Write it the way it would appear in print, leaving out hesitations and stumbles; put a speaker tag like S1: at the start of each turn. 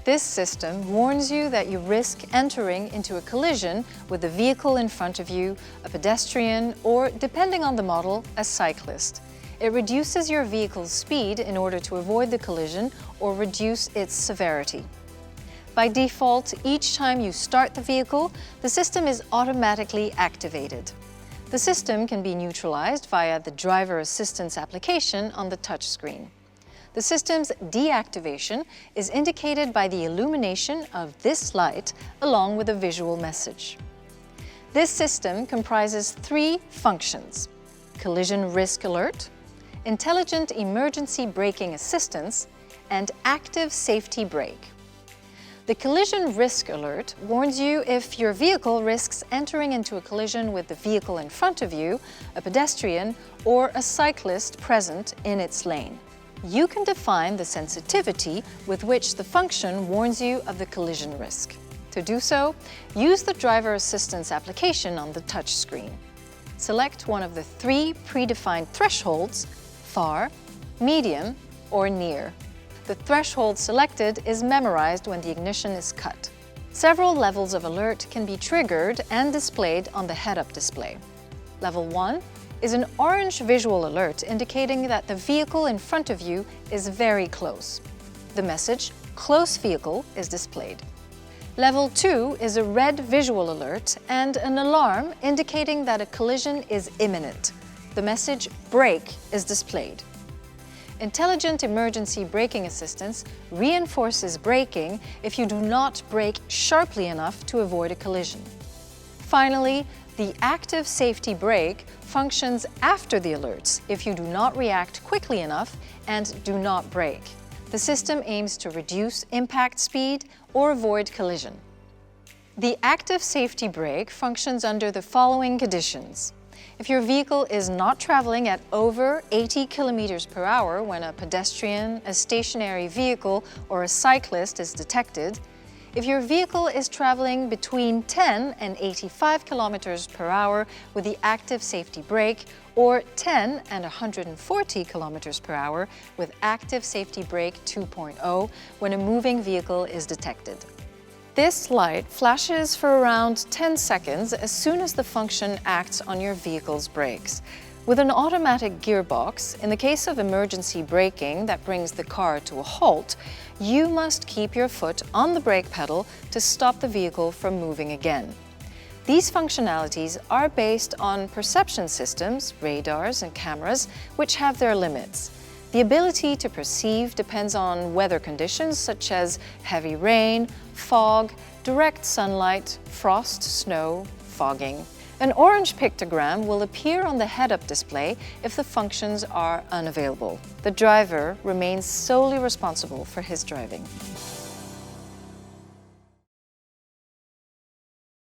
S1: This system warns you that you risk entering into a collision with the vehicle in front of you, a pedestrian, or, depending on the model, a cyclist. It reduces your vehicle's speed in order to avoid the collision or reduce its severity. By default, each time you start the vehicle, the system is automatically activated. The system can be neutralized via the driver assistance application on the touchscreen. The system's deactivation is indicated by the illumination of this light along with a visual message. This system comprises 3 functions: collision risk alert, intelligent emergency braking assistance, and active safety brake. The collision risk alert warns you if your vehicle risks entering into a collision with the vehicle in front of you, a pedestrian, or a cyclist present in its lane. You can define the sensitivity with which the function warns you of the collision risk. To do so, use the driver assistance application on the touchscreen. Select one of the 3 predefined thresholds: far, medium, or near. The threshold selected is memorized when the ignition is cut. Several levels of alert can be triggered and displayed on the head-up display. Level 1 is an orange visual alert indicating that the vehicle in front of you is very close. The message "Close vehicle" is displayed. Level 2 is a red visual alert and an alarm indicating that a collision is imminent. The message "Brake" is displayed. Intelligent emergency braking assistance reinforces braking if you do not brake sharply enough to avoid a collision. Finally, the active safety brake functions after the alerts if you do not react quickly enough and do not brake. The system aims to reduce impact speed or avoid collision. The active safety brake functions under the following conditions. If your vehicle is not traveling at over 80 kilometers per hour when a pedestrian, a stationary vehicle, or a cyclist is detected, if your vehicle is traveling between 10 and 85 kilometers per hour with the active safety brake, or 10 and 140 kilometers per hour with active safety brake 2.0 when a moving vehicle is detected. This light flashes for around 10 seconds as soon as the function acts on your vehicle's brakes. With an automatic gearbox, in the case of emergency braking that brings the car to a halt, you must keep your foot on the brake pedal to stop the vehicle from moving again. These functionalities are based on perception systems, radars and cameras, which have their limits. The ability to perceive depends on weather conditions such as heavy rain, fog, direct sunlight, frost, snow, fogging. An orange pictogram will appear on the head-up display if the functions are unavailable. The driver remains solely responsible for his driving.